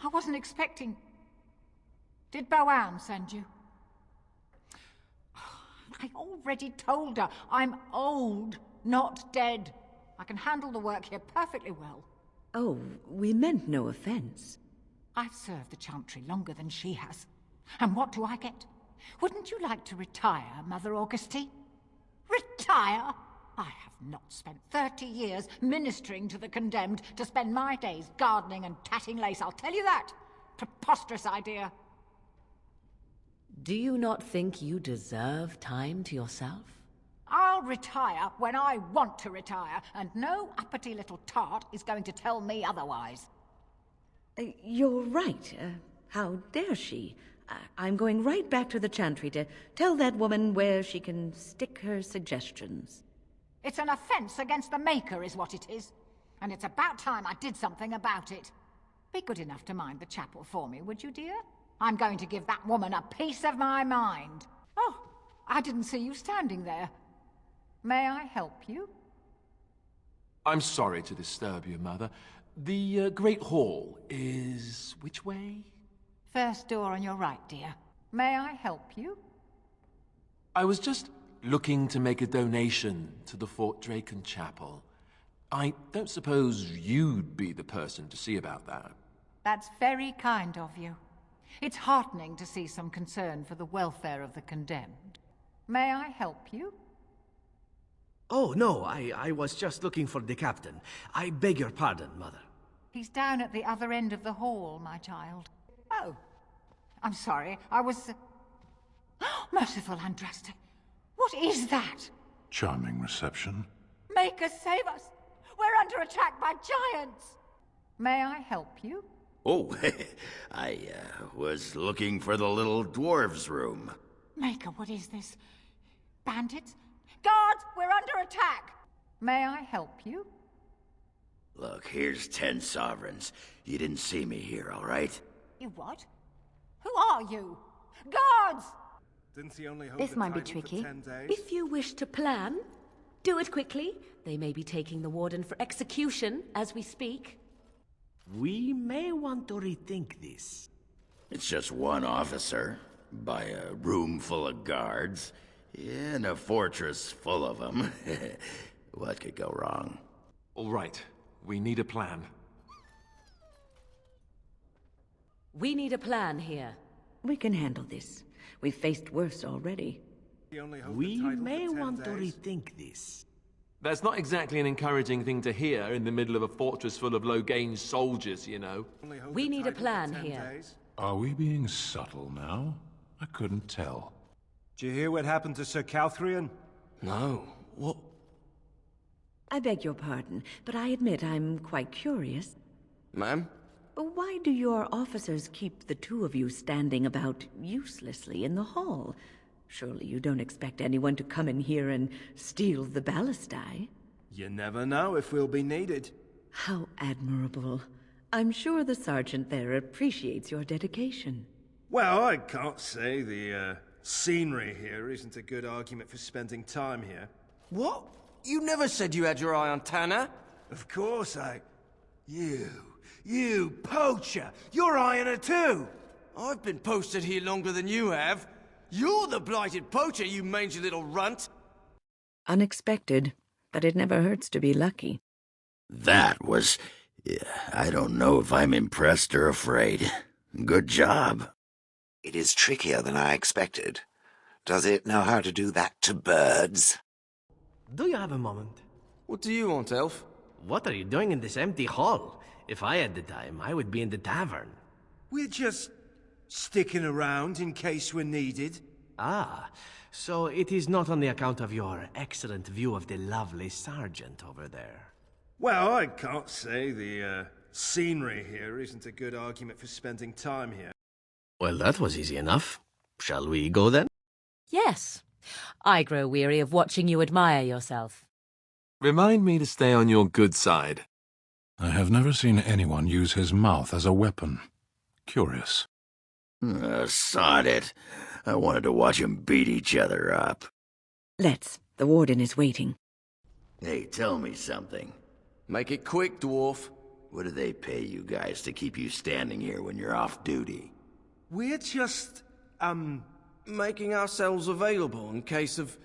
I wasn't expecting... Did Boam send you? I already told her I'm old, not dead. I can handle the work here perfectly well. Oh, we meant no offense. I've served the Chantry longer than she has. And what do I get? Wouldn't you like to retire, Mother Augustine? Retire? I have not spent 30 years ministering to the condemned to spend my days gardening and tatting lace, I'll tell you that. Preposterous idea. Do you not think you deserve time to yourself? I'll retire when I want to retire, and no uppity little tart is going to tell me otherwise. You're right. How dare she? I'm going right back to the Chantry to tell that woman where she can stick her suggestions. It's an offense against the Maker is what it is. And it's about time I did something about it. Be good enough to mind the chapel for me, would you, dear? I'm going to give that woman a piece of my mind. Oh, I didn't see you standing there. May I help you? I'm sorry to disturb you, Mother. The Great Hall is which way? First door on your right, dear. May I help you? I was just looking to make a donation to the Fort Draken Chapel. I don't suppose you'd be the person to see about that. That's very kind of you. It's heartening to see some concern for the welfare of the condemned. May I help you? Oh, no, I was just looking for the captain. I beg your pardon, Mother. He's down at the other end of the hall, my child. Oh, I'm sorry, I was... Merciful Andraste, what is that? Charming reception. Make us, save us! We're under attack by giants! May I help you? Oh, I was looking for the little dwarves' room. Maker, what is this? Bandits? Guards, we're under attack! May I help you? Look, here's 10 sovereigns. You didn't see me here, all right? You what? Who are you? Guards! Didn't he only hold This the might be title for tricky. 10 days? If you wish to plan, do it quickly. They may be taking the Warden for execution as we speak. We may want to rethink this. It's just one officer, by a room full of guards, in a fortress full of them. What could go wrong? All right, we need a plan. We need a plan here. We can handle this. We've faced worse already. He only hold the We title may for 10 want to days? rethink this. That's not exactly an encouraging thing to hear in the middle of a fortress full of low-gained soldiers, you know. Only hold We the need a title for plan 10 here. days? Are we being subtle now? I couldn't tell. Did you hear what happened to Sir Calthrian? No. What? I beg your pardon, but I admit I'm quite curious. Ma'am? Why do your officers keep the two of you standing about uselessly in the hall? Surely you don't expect anyone to come in here and steal the ballistae? You never know if we'll be needed. How admirable. I'm sure the sergeant there appreciates your dedication. Well, I can't say the scenery here isn't a good argument for spending time here. What? You never said you had your eye on Tanner? Of course You poacher! You're eyeing her too! I've been posted here longer than you have. You're the blighted poacher, you mangy little runt! Unexpected, but it never hurts to be lucky. That was... I don't know if I'm impressed or afraid. Good job. It is trickier than I expected. Does it know how to do that to birds? Do you have a moment? What do you want, Elf? What are you doing in this empty hall? If I had the time, I would be in the tavern. We're just sticking around in case we're needed. Ah, so it is not on the account of your excellent view of the lovely sergeant over there. Well, I can't say the scenery here isn't a good argument for spending time here. Well, that was easy enough. Shall we go then? Yes. I grow weary of watching you admire yourself. Remind me to stay on your good side. I have never seen anyone use his mouth as a weapon. Curious. Sod it. I wanted to watch them beat each other up. Let's. The Warden is waiting. Hey, tell me something. Make it quick, dwarf. What do they pay you guys to keep you standing here when you're off duty? We're just, Making ourselves available in case of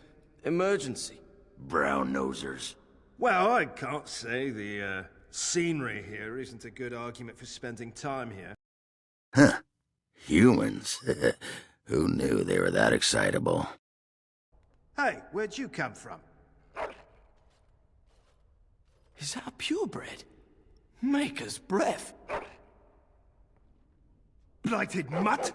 emergency. Brown nosers. well, I can't say the, scenery here isn't a good argument for spending time here. Huh. Humans. Who knew they were that excitable? Hey, where'd you come from? Is that a purebred? Maker's breath. Blighted mutt!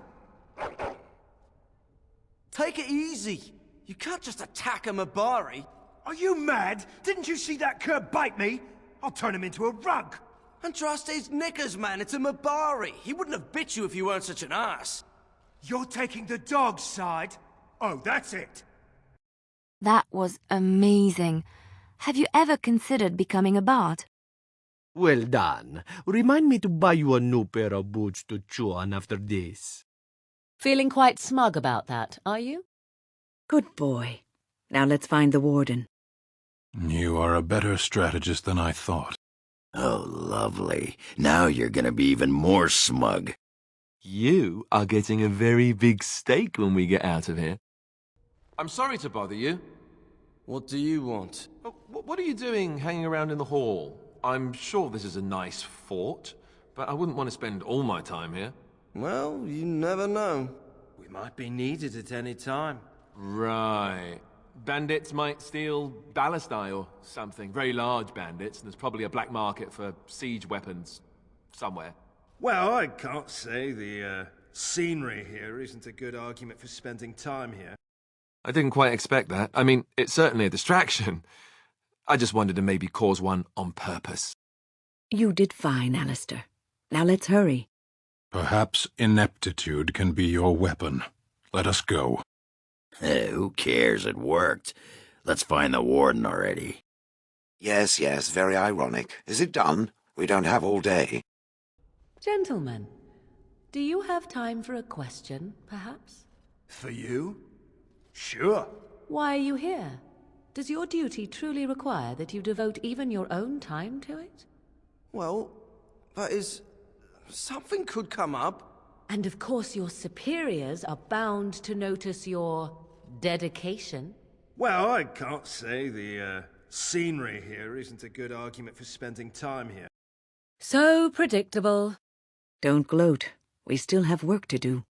Take it easy. You can't just attack a Mabari. Are you mad? Didn't you see that cur bite me? I'll turn him into a rug! And trust his knickers, man. It's a Mabari. He wouldn't have bit you if you weren't such an ass. You're taking the dog's side? Oh, that's it! That was amazing. Have you ever considered becoming a bard? Well done. Remind me to buy you a new pair of boots to chew on after this. Feeling quite smug about that, are you? Good boy. Now let's find the Warden. You are a better strategist than I thought. Oh, lovely. Now you're gonna be even more smug. You are getting a very big steak when we get out of here. I'm sorry to bother you. What do you want? What are you doing hanging around in the hall? I'm sure this is a nice fort, but I wouldn't want to spend all my time here. Well, you never know. We might be needed at any time. Right. Bandits might steal ballistine or something. Very large bandits, and there's probably a black market for siege weapons somewhere. Well, I can't say the, scenery here isn't a good argument for spending time here. I didn't quite expect that. I mean, it's certainly a distraction. I just wanted to maybe cause one on purpose. You did fine, Alistair. Now let's hurry. Perhaps ineptitude can be your weapon. Let us go. Who cares? It worked. Let's find the Warden already. Yes, yes, very ironic. Is it done? We don't have all day. Gentlemen, do you have time for a question, perhaps? For you? Sure. Why are you here? Does your duty truly require that you devote even your own time to it? Well, that is... something could come up. And of course your superiors are bound to notice your dedication. Well, I can't say the, scenery here isn't a good argument for spending time here. So predictable. Don't gloat. We still have work to do.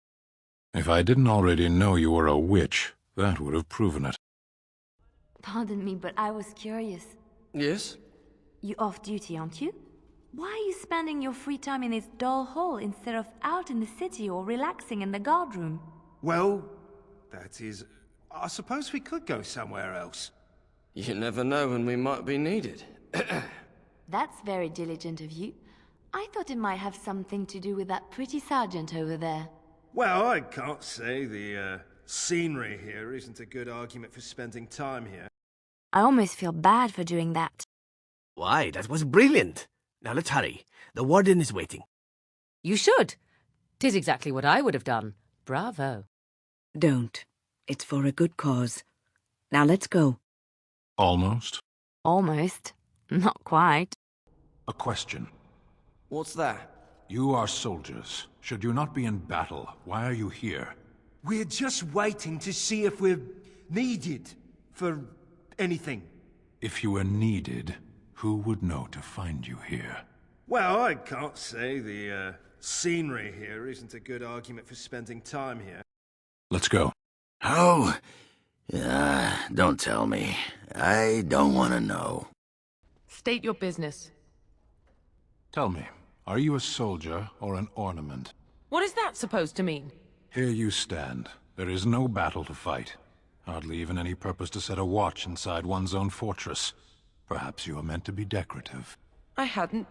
If I didn't already know you were a witch, that would have proven it. Pardon me, but I was curious. Yes? You off duty, aren't you? Why are you spending your free time in this dull hall instead of out in the city or relaxing in the guard room? Well, that is... I suppose we could go somewhere else. You never know when we might be needed. That's very diligent of you. I thought it might have something to do with that pretty sergeant over there. Well, I can't say the, scenery here isn't a good argument for spending time here. I almost feel bad for doing that. Why, that was brilliant. Now let's hurry. The Warden is waiting. You should. 'Tis exactly what I would have done. Bravo. Don't. It's for a good cause. Now let's go. Almost. Almost. Not quite. A question. What's that? You are soldiers. Should you not be in battle, why are you here? We're just waiting to see if we're needed for anything. If you were needed, who would know to find you here? Well, I can't say the, scenery here isn't a good argument for spending time here. Let's go. Oh? Don't tell me. I don't want to know. State your business. Tell me, are you a soldier or an ornament? What is that supposed to mean? Here you stand. There is no battle to fight. Hardly even any purpose to set a watch inside one's own fortress. Perhaps you are meant to be decorative. I hadn't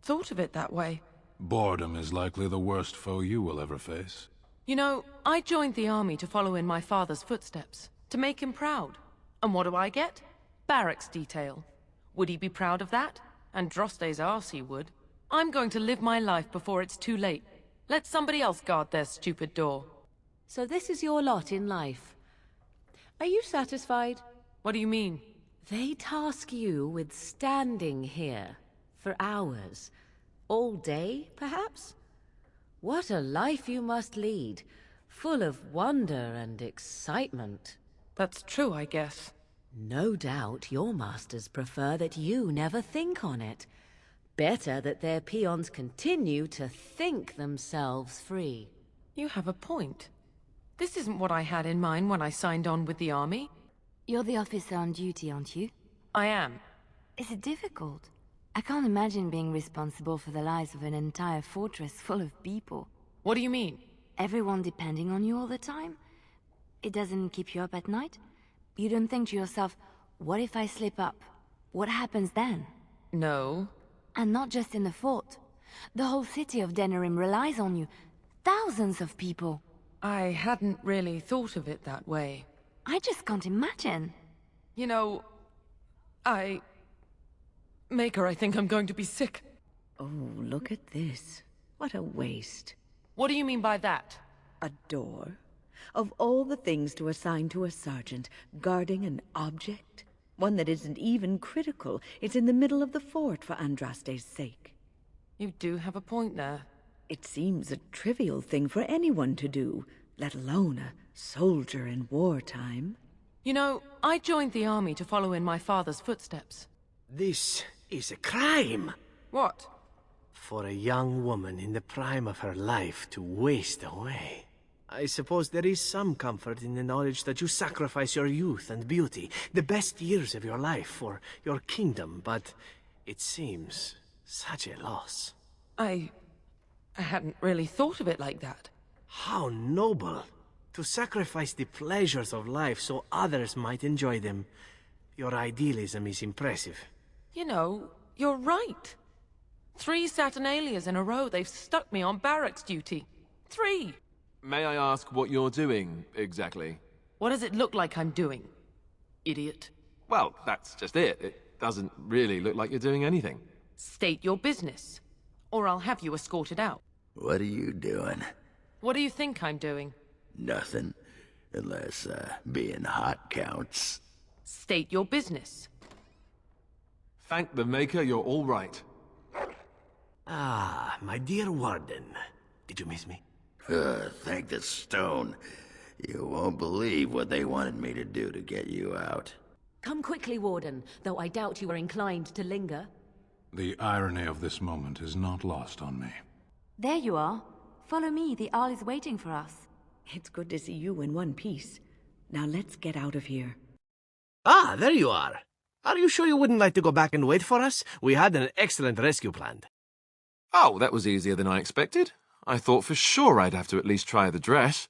thought of it that way. Boredom is likely the worst foe you will ever face. You know, I joined the army to follow in my father's footsteps, to make him proud. And what do I get? Barracks detail. Would he be proud of that? And Droste's arse he would. I'm going to live my life before it's too late. Let somebody else guard their stupid door. So this is your lot in life. Are you satisfied? What do you mean? They task you with standing here, For hours? All day, perhaps? What a life you must lead, full of wonder and excitement. That's true, I guess. No doubt your masters prefer that you never think on it. Better that their peons continue to think themselves free. You have a point. This isn't what I had in mind when I signed on with the army. You're the officer on duty, aren't you? I am. Is it difficult? I can't imagine being responsible for the lives of an entire fortress full of people. What do you mean? Everyone depending on you all the time? It doesn't keep you up at night? You don't think to yourself, what if I slip up? What happens then? No. And not just in the fort. The whole city of Denerim relies on you. Thousands of people. I hadn't really thought of it that way. I just can't imagine. You know, Maker, I think I'm going to be sick. Oh, look at this. What a waste. What do you mean by that? A door? Of all the things to assign to a sergeant, guarding an object? One that isn't even critical. It's in the middle of the fort for Andraste's sake. You do have a point there. It seems a trivial thing for anyone to do, let alone a soldier in wartime. You know, I joined the army to follow in my father's footsteps. This is a crime. What? For a young woman in the prime of her life to waste away. I suppose there is some comfort in the knowledge that you sacrifice your youth and beauty, the best years of your life, for your kingdom, but it seems such a loss. I hadn't really thought of it like that. How noble! To sacrifice the pleasures of life so others might enjoy them. Your idealism is impressive. You know, you're right. 3 Saturnalias in a row they've stuck me on barracks duty. 3! May I ask what you're doing, exactly? What does it look like I'm doing, idiot? Well, that's just it. It doesn't really look like you're doing anything. State your business, or I'll have you escorted out. What are you doing? What do you think I'm doing? Nothing. Unless, being hot counts. State your business. Thank the Maker, you're all right. Ah, my dear Warden. Did you miss me? Thank the stone. You won't believe what they wanted me to do to get you out. Come quickly, Warden, though I doubt you are inclined to linger. The irony of this moment is not lost on me. There you are. Follow me, the Arl is waiting for us. It's good to see you in one piece. Now let's get out of here. Ah, there you are. Are you sure you wouldn't like to go back and wait for us? We had an excellent rescue planned. Oh, that was easier than I expected. I thought for sure I'd have to at least try the dress.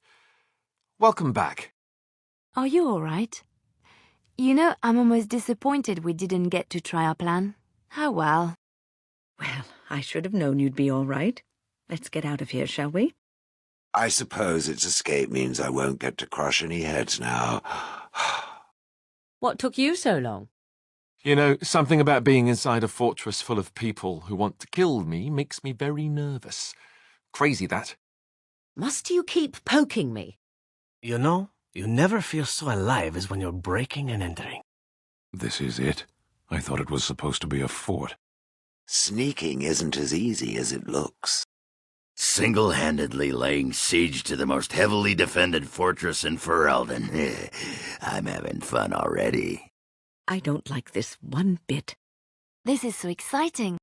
Welcome back. Are you all right? You know, I'm almost disappointed we didn't get to try our plan. How well. Well, I should have known you'd be all right. Let's get out of here, shall we? I suppose its escape means I won't get to crush any heads now. What took you so long? You know, something about being inside a fortress full of people who want to kill me makes me very nervous. Crazy, that. Must you keep poking me? You know, you never feel so alive as when you're breaking and entering. This is it? I thought it was supposed to be a fort. Sneaking isn't as easy as it looks. Single-handedly laying siege to the most heavily defended fortress in Ferelden. I'm having fun already. I don't like this one bit. This is so exciting.